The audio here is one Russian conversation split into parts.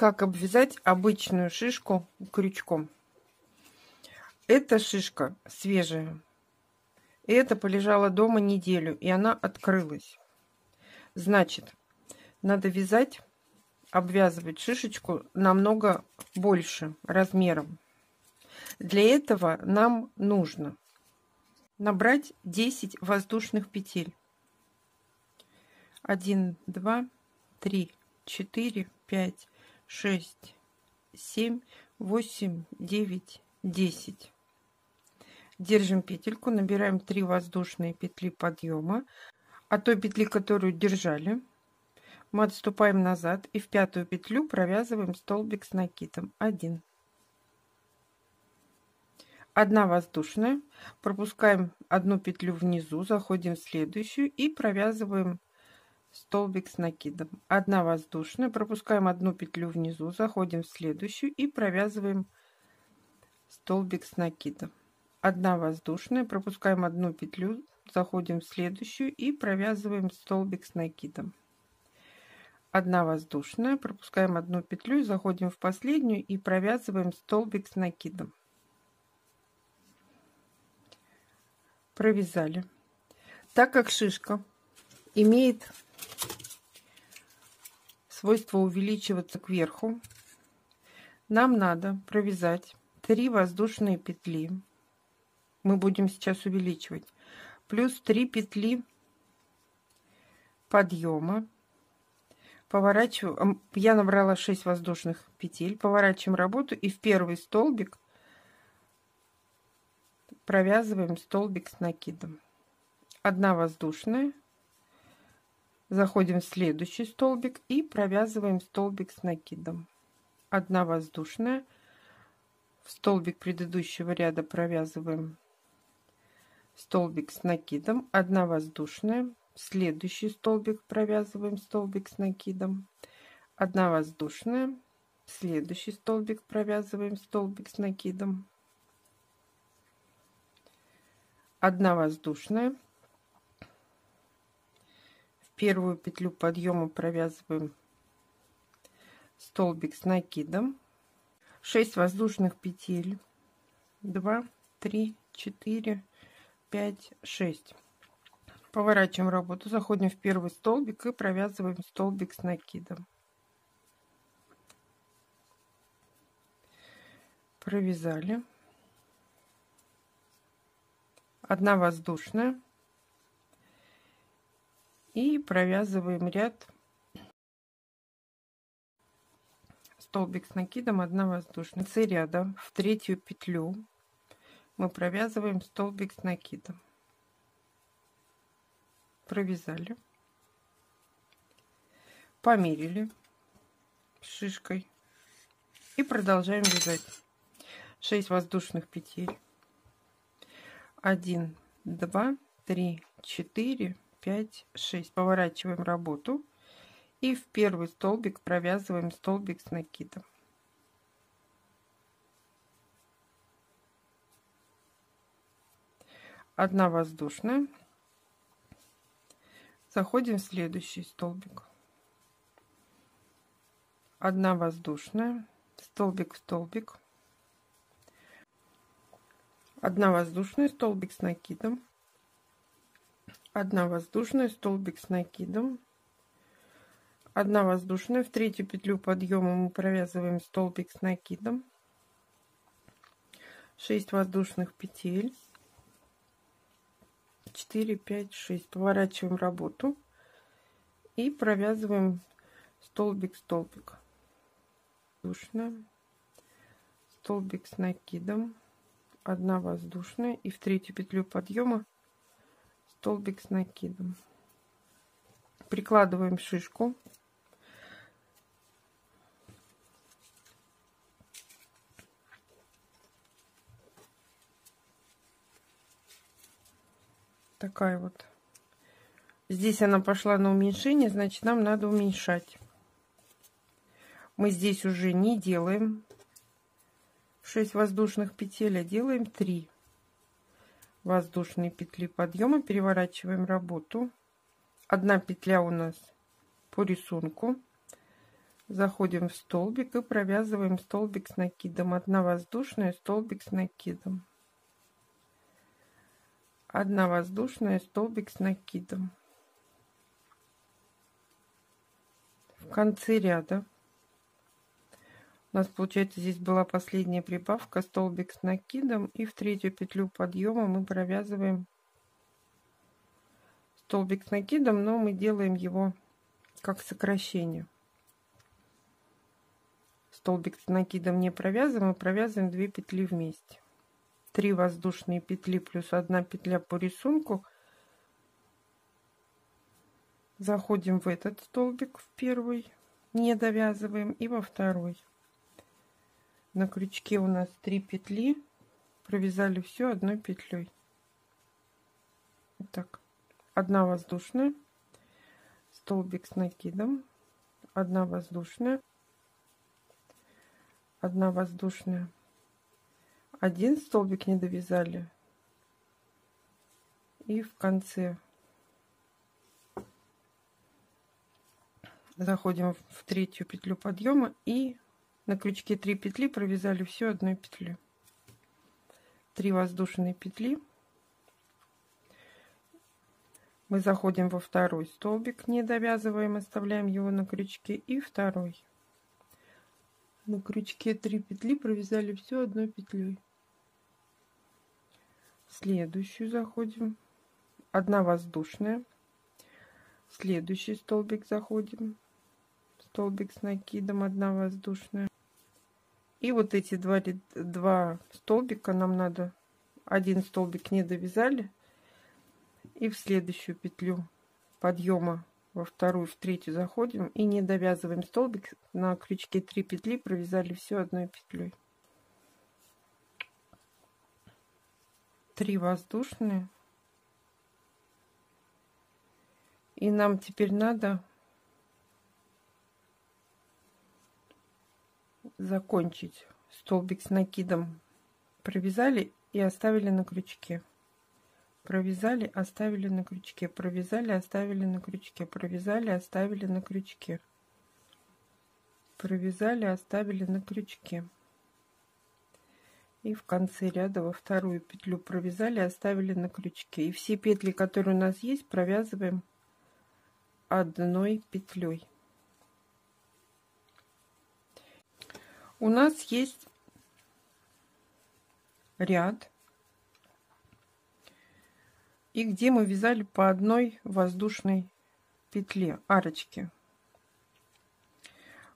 Как обвязать обычную шишку крючком. Эта шишка свежая. И это полежала дома неделю, и она открылась. Значит, надо вязать, обвязывать шишечку намного больше размером. Для этого нам нужно набрать 10 воздушных петель. 1, 2, 3, 4, 5, 6, 7, 8, 9, 10. Держим петельку, набираем 3 воздушные петли подъема. От той петли, которую держали, мы отступаем назад и в пятую петлю провязываем столбик с накидом. 1. 1 воздушная, пропускаем одну петлю внизу, заходим в следующую и провязываем столбик с накидом. 1 воздушная, пропускаем одну петлю внизу, заходим в следующую и провязываем столбик с накидом. 1 воздушная, пропускаем одну петлю, заходим в следующую и провязываем столбик с накидом. 1 воздушная, пропускаем одну петлю, заходим в последнюю и провязываем столбик с накидом. Провязали. Так как шишка имеет свойство увеличиваться кверху, нам надо провязать 3 воздушные петли. Мы будем сейчас увеличивать. Плюс 3 петли подъема. Поворачиваем. Я набрала 6 воздушных петель. Поворачиваем работу и в первый столбик провязываем столбик с накидом. 1 воздушная. Заходим в следующий столбик и провязываем столбик с накидом. 1 воздушная. В столбик предыдущего ряда провязываем столбик с накидом. 1 воздушная. В следующий столбик провязываем столбик с накидом. 1 воздушная. В следующий столбик провязываем столбик с накидом. 1 воздушная. В первую петлю подъема провязываем столбик с накидом. 6 воздушных петель. 2, 3, 4, 5, 6. Поворачиваем работу, заходим в первый столбик и провязываем столбик с накидом. Провязали. 1 воздушная. И провязываем ряд столбик с накидом, 1 воздушная. В конце ряда в третью петлю мы провязываем столбик с накидом. Провязали, померили шишкой и продолжаем вязать. 6 воздушных петель. 1, 2, 3, 4, 5, 6. Поворачиваем работу и в первый столбик провязываем столбик с накидом. Одна воздушная. Заходим в следующий столбик. 1 воздушная, столбик в столбик. 1 воздушная, столбик с накидом. 1 воздушная, столбик с накидом. 1 воздушная. В третью петлю подъема мы провязываем столбик с накидом. 6 воздушных петель. 4, 5, 6. Поворачиваем работу и провязываем столбик столбик. Воздушная, столбик с накидом, 1 воздушная и в третью петлю подъема столбик с накидом. Прикладываем шишку. Такая вот. Здесь она пошла на уменьшение, значит, нам надо уменьшать. Мы здесь уже не делаем 6 воздушных петель, а делаем 3 воздушные петли подъема. Переворачиваем работу. 1 петля у нас по рисунку. Заходим в столбик и провязываем столбик с накидом. 1 воздушная, столбик с накидом. 1 воздушная, столбик с накидом. В конце ряда у нас получается, здесь была последняя прибавка, столбик с накидом, и в 3-ю петлю подъема мы провязываем столбик с накидом, но мы делаем его как сокращение. Столбик с накидом не провязываем, мы провязываем 2 петли вместе. 3 воздушные петли плюс 1 петля по рисунку. Заходим в этот столбик, в первый, не довязываем, и во второй. На крючке у нас 3 петли, провязали все 1 петлей. Так, 1 воздушная, столбик с накидом, 1 воздушная, 1 воздушная, 1 столбик не довязали, и в конце заходим в 3-ю петлю подъема и на крючке 3 петли, провязали все 1 петлю. 3 воздушные петли. Мы заходим во второй столбик, не довязываем, оставляем его на крючке, и второй. На крючке 3 петли, провязали все 1 петлей. В следующую заходим, 1 воздушная, в следующий столбик заходим, столбик с накидом, 1 воздушная. И вот эти два столбика нам надо, 1 столбик не довязали, и в следующую петлю подъема во вторую, в 3-ю заходим и не довязываем столбик, на крючке 3 петли, провязали все 1 петлей. 3 воздушные, и нам теперь надо закончить. Столбик с накидом провязали и оставили на крючке, провязали, оставили на крючке, провязали, оставили на крючке, провязали, оставили на крючке, провязали, оставили на крючке, и в конце ряда во вторую петлю провязали, оставили на крючке, и все петли, которые у нас есть, провязываем 1 петлей. У нас есть ряд, и где мы вязали по 1 воздушной петле, арочки.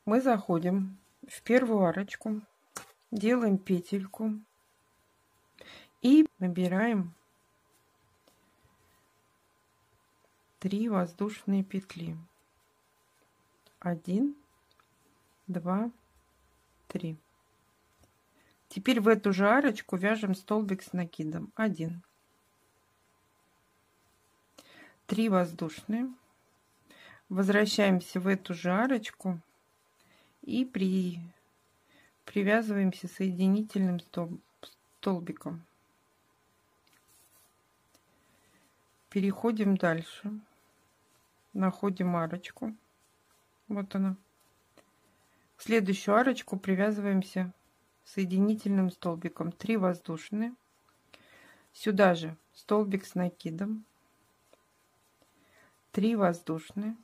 Мы заходим в первую арочку, делаем петельку и набираем 3 воздушные петли. 1, 2, 3. Теперь в эту же арочку вяжем столбик с накидом. 1, 3 воздушные, возвращаемся в эту же арочку и привязываемся соединительным столбиком. Переходим дальше, находим арочку, вот она. В следующую арочку привязываемся соединительным столбиком. 3 воздушные, сюда же столбик с накидом, 3 воздушные,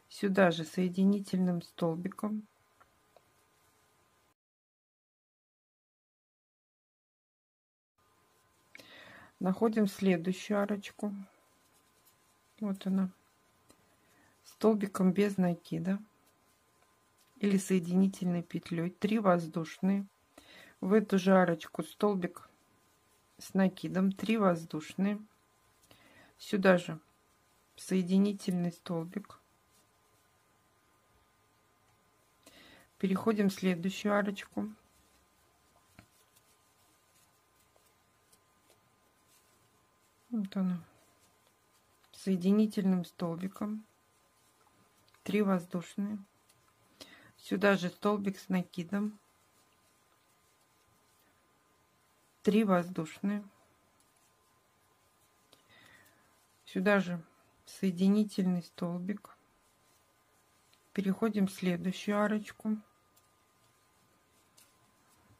сюда же соединительным столбиком, находим следующую арочку, вот она, столбиком без накида или соединительной петлей, 3 воздушные, в эту же арочку столбик с накидом, 3 воздушные, сюда же соединительный столбик, переходим в следующую арочку, вот она, соединительным столбиком, 3 воздушные, сюда же столбик с накидом, 3 воздушные, сюда же соединительный столбик, Переходим в следующую арочку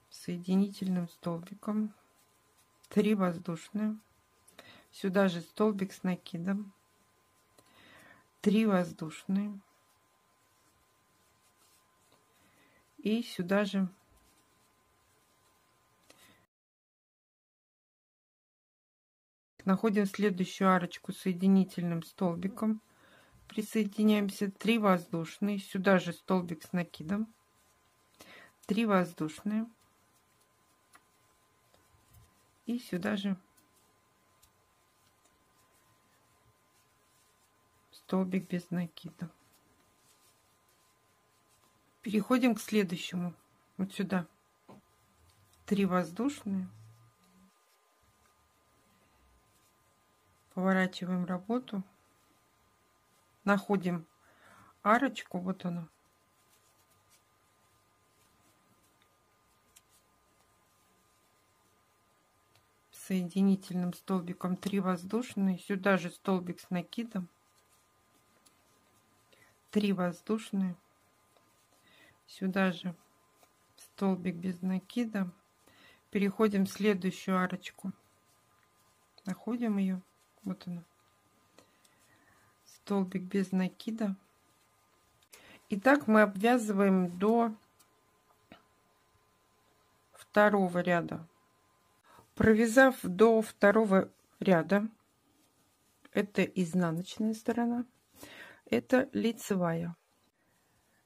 соединительным столбиком, 3 воздушные, сюда же столбик с накидом, 3 воздушные и сюда же находим следующую арочку соединительным столбиком, присоединяемся, 3 воздушные, сюда же столбик с накидом, 3 воздушные и сюда же столбик без накида. Переходим к следующему, вот сюда, 3 воздушные, поворачиваем работу, находим арочку, вот она, соединительным столбиком, 3 воздушные, сюда же столбик с накидом, 3 воздушные, сюда же столбик без накида. Переходим в следующую арочку, находим ее, вот она, столбик без накида. И так мы обвязываем до второго ряда. Провязав до второго ряда, это изнаночная сторона, это лицевая.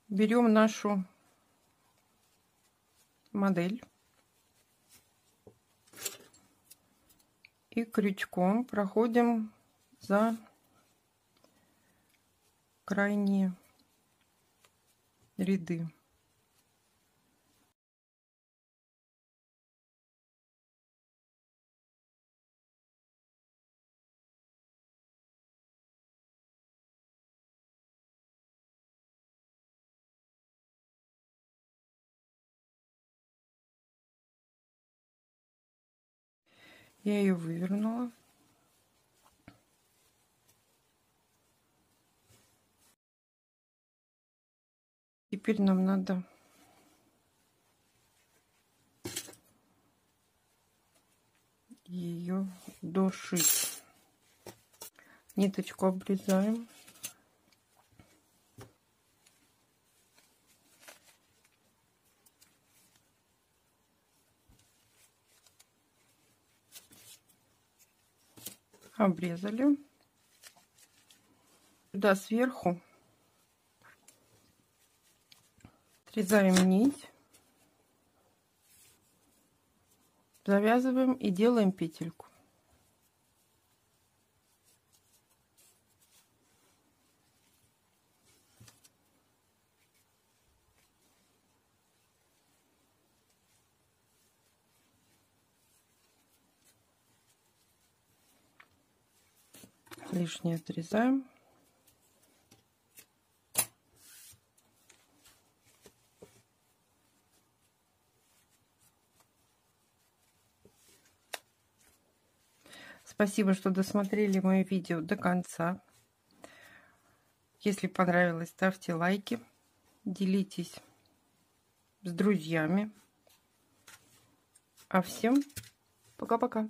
Берем нашу модель и крючком проходим за крайние ряды. Я ее вывернула. Теперь нам надо ее дошить. Ниточку обрезаем. Обрезали. Сюда сверху отрезаем нить, завязываем и делаем петельку. Лишнее отрезаем. Спасибо, что досмотрели мое видео до конца. Если понравилось, ставьте лайки, делитесь с друзьями. А всем пока-пока.